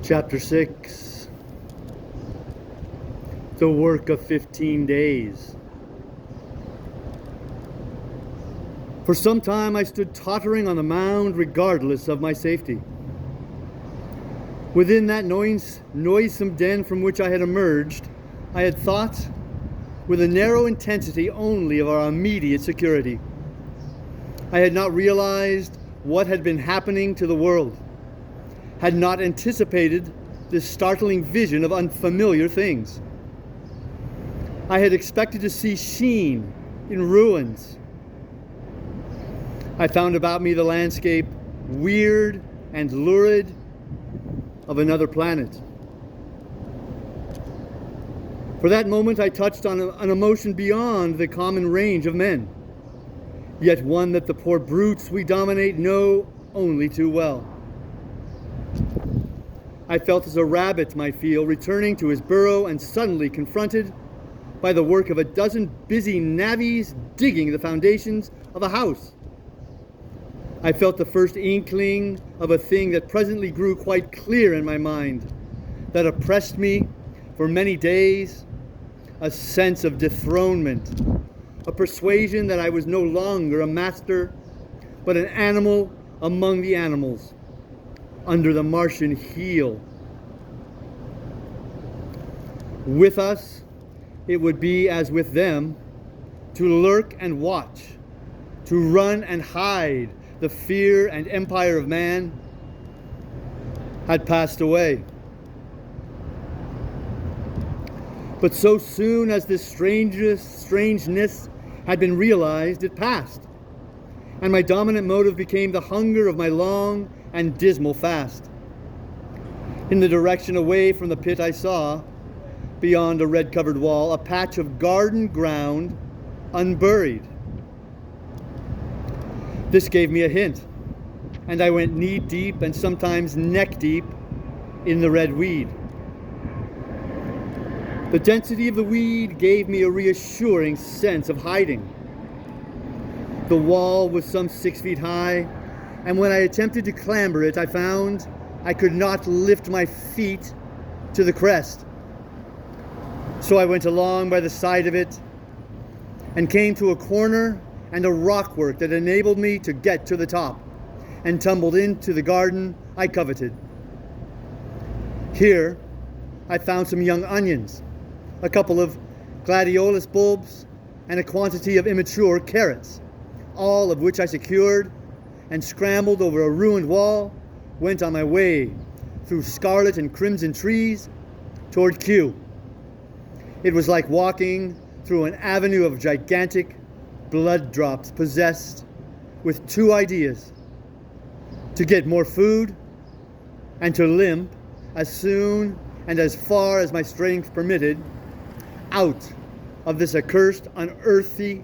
Chapter 6. The work of 15 days. For some time I stood tottering on the mound regardless of my safety. Within that noisome den from which I had emerged, I had thought with a narrow intensity only of our immediate security. I had not realized what had been happening to the world, had not anticipated this startling vision of unfamiliar things. I had expected to see Sheen in ruins. I found about me the landscape weird and lurid of another planet. For that moment I touched on an emotion beyond the common range of men, yet one that the poor brutes we dominate know only too well. I felt as a rabbit might feel returning to his burrow and suddenly confronted by the work of a dozen busy navvies digging the foundations of a house. I felt the first inkling of a thing that presently grew quite clear in my mind, that oppressed me for many days, a sense of dethronement, a persuasion that I was no longer a master, but an animal among the animals, under the Martian heel. With us, it would be as with them, to lurk and watch, to run and hide. The fear and empire of man had passed away. But so soon as this strangeness had been realized, it passed, and my dominant motive became the hunger of my long and dismal fast. In the direction away from the pit I saw, beyond a red-covered wall, a patch of garden ground unburied. This gave me a hint, and I went knee-deep and sometimes neck-deep in the red weed. The density of the weed gave me a reassuring sense of hiding. The wall was some 6 feet high, and when I attempted to clamber it, I found I could not lift my feet to the crest. So I went along by the side of it and came to a corner and a rockwork that enabled me to get to the top, and tumbled into the garden I coveted. Here I found some young onions, a couple of gladiolus bulbs, and a quantity of immature carrots, all of which I secured and scrambled over a ruined wall, went on my way through scarlet and crimson trees toward Kew. It was like walking through an avenue of gigantic blood drops, possessed with two ideas: to get more food and to limp as soon and as far as my strength permitted out of this accursed unearthly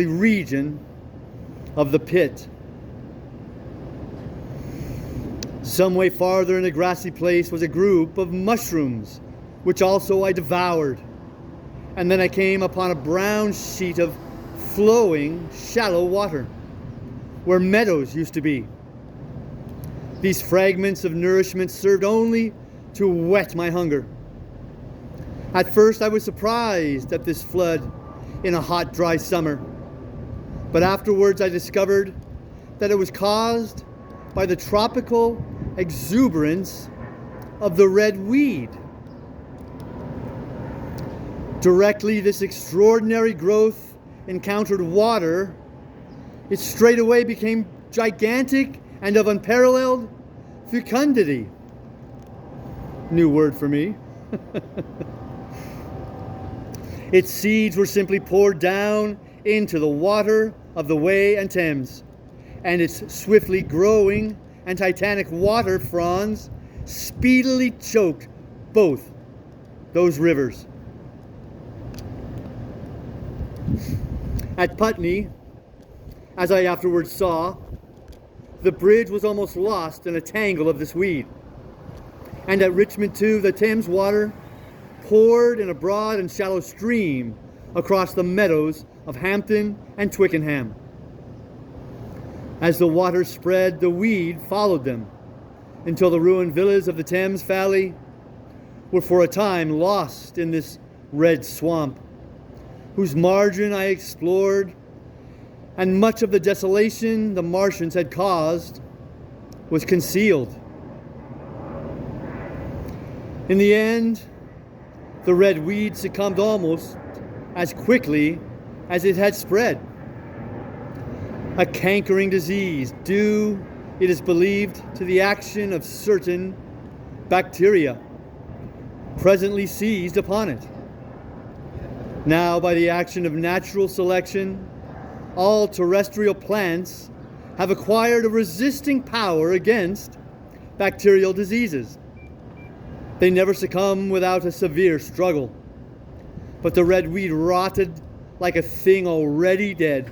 region of the pit. Some way farther in a grassy place was a group of mushrooms, which also I devoured. And then I came upon a brown sheet of flowing, shallow water, where meadows used to be. These fragments of nourishment served only to whet my hunger. At first I was surprised at this flood in a hot, dry summer, but afterwards I discovered that it was caused by the tropical exuberance of the red weed. Directly this extraordinary growth encountered water, it straightway became gigantic and of unparalleled fecundity. New word for me. Its seeds were simply poured down into the water of the Wey and Thames, and its swiftly growing and titanic water fronds speedily choked both those rivers. At Putney, as I afterwards saw, the bridge was almost lost in a tangle of this weed. And at Richmond too, the Thames water poured in a broad and shallow stream across the meadows of Hampton and Twickenham. As the water spread, the weed followed them, until the ruined villas of the Thames Valley were for a time lost in this red swamp, whose margin I explored, and much of the desolation the Martians had caused was concealed. In the end, the red weed succumbed almost as quickly as it had spread. A cankering disease due, it is believed, to the action of certain bacteria presently seized upon it. Now, by the action of natural selection, all terrestrial plants have acquired a resisting power against bacterial diseases. They never succumb without a severe struggle. But the red weed rotted like a thing already dead.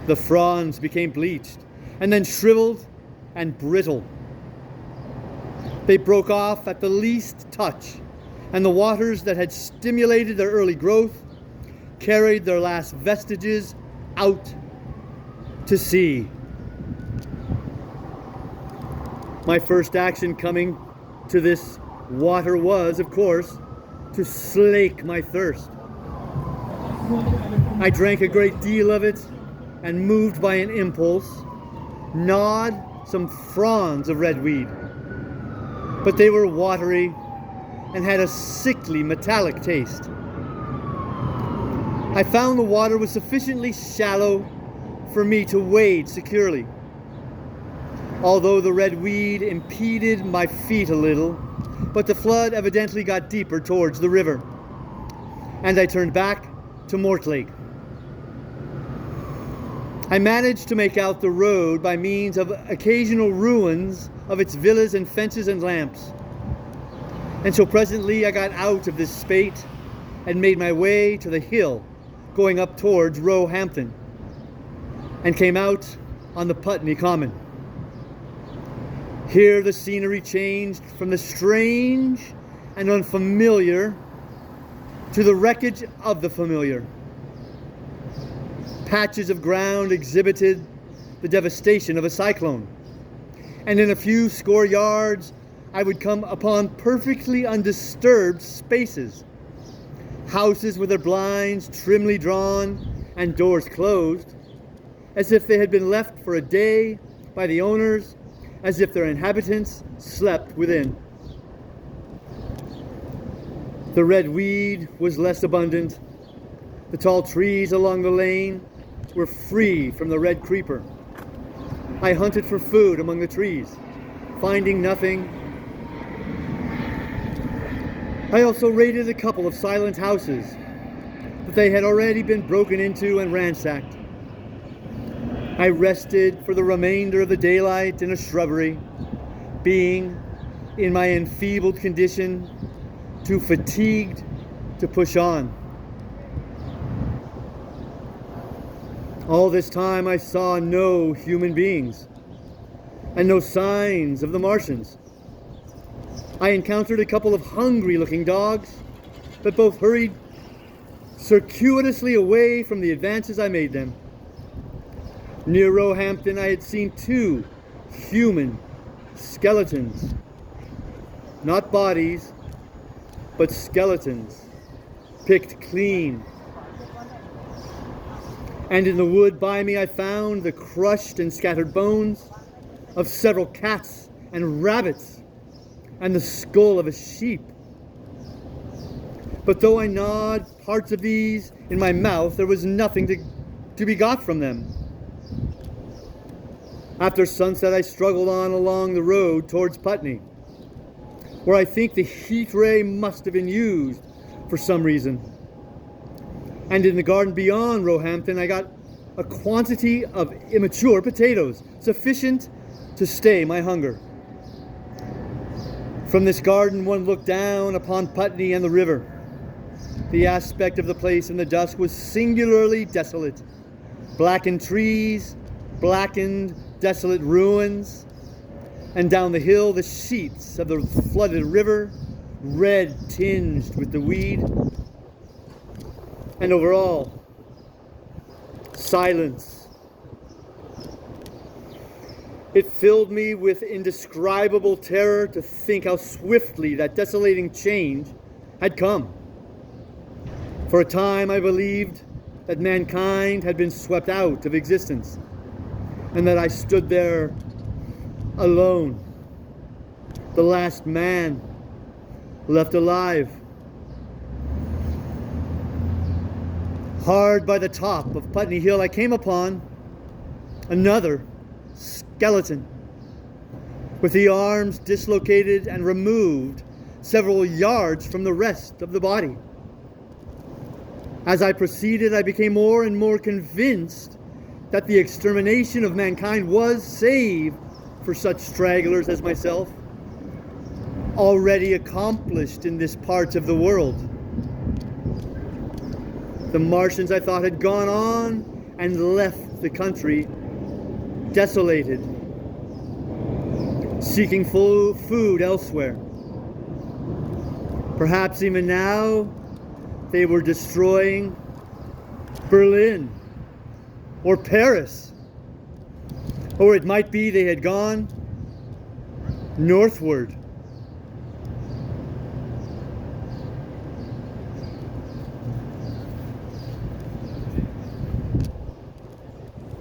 The fronds became bleached and then shriveled and brittle. They broke off at the least touch, and the waters that had stimulated their early growth carried their last vestiges out to sea. My first action coming to this water was, of course, to slake my thirst. I drank a great deal of it and, moved by an impulse, gnawed some fronds of red weed. But they were watery and had a sickly metallic taste. I found the water was sufficiently shallow for me to wade securely. Although the red weed impeded my feet a little, but the flood evidently got deeper towards the river, and I turned back to Mortlake. I managed to make out the road by means of occasional ruins of its villas and fences and lamps. And so presently I got out of this spate and made my way to the hill going up towards Roehampton, and came out on the Putney Common. Here the scenery changed from the strange and unfamiliar to the wreckage of the familiar. Patches of ground exhibited the devastation of a cyclone, and in a few score yards I would come upon perfectly undisturbed spaces, houses with their blinds trimly drawn and doors closed, as if they had been left for a day by the owners, as if their inhabitants slept within. The red weed was less abundant. The tall trees along the lane were free from the red creeper. I hunted for food among the trees, finding nothing. I also raided a couple of silent houses, but they had already been broken into and ransacked. I rested for the remainder of the daylight in a shrubbery, being, in my enfeebled condition, too fatigued to push on. All this time I saw no human beings and no signs of the Martians. I encountered a couple of hungry-looking dogs, but both hurried circuitously away from the advances I made them. Near Roehampton I had seen two human skeletons. Not bodies, but skeletons, picked clean. And in the wood by me I found the crushed and scattered bones of several cats and rabbits, and the skull of a sheep. But though I gnawed parts of these in my mouth, there was nothing to be got from them. After sunset I struggled on along the road towards Putney, where I think the heat ray must have been used for some reason. And in the garden beyond Roehampton I got a quantity of immature potatoes, sufficient to stay my hunger. From this garden one looked down upon Putney and the river. The aspect of the place in the dusk was singularly desolate. Blackened trees, blackened, desolate ruins, and down the hill the sheets of the flooded river, red tinged with the weed. And over all, silence. It filled me with indescribable terror to think how swiftly that desolating change had come. For a time I believed that mankind had been swept out of existence, and that I stood there alone, the last man left alive. Hard by the top of Putney Hill, I came upon another skeleton, with the arms dislocated and removed several yards from the rest of the body. As I proceeded, I became more and more convinced that the extermination of mankind was, save for such stragglers as myself, already accomplished in this part of the world. The Martians, I thought, had gone on and left the country desolated, seeking food elsewhere. Perhaps even now they were destroying Berlin or Paris, or it might be they had gone northward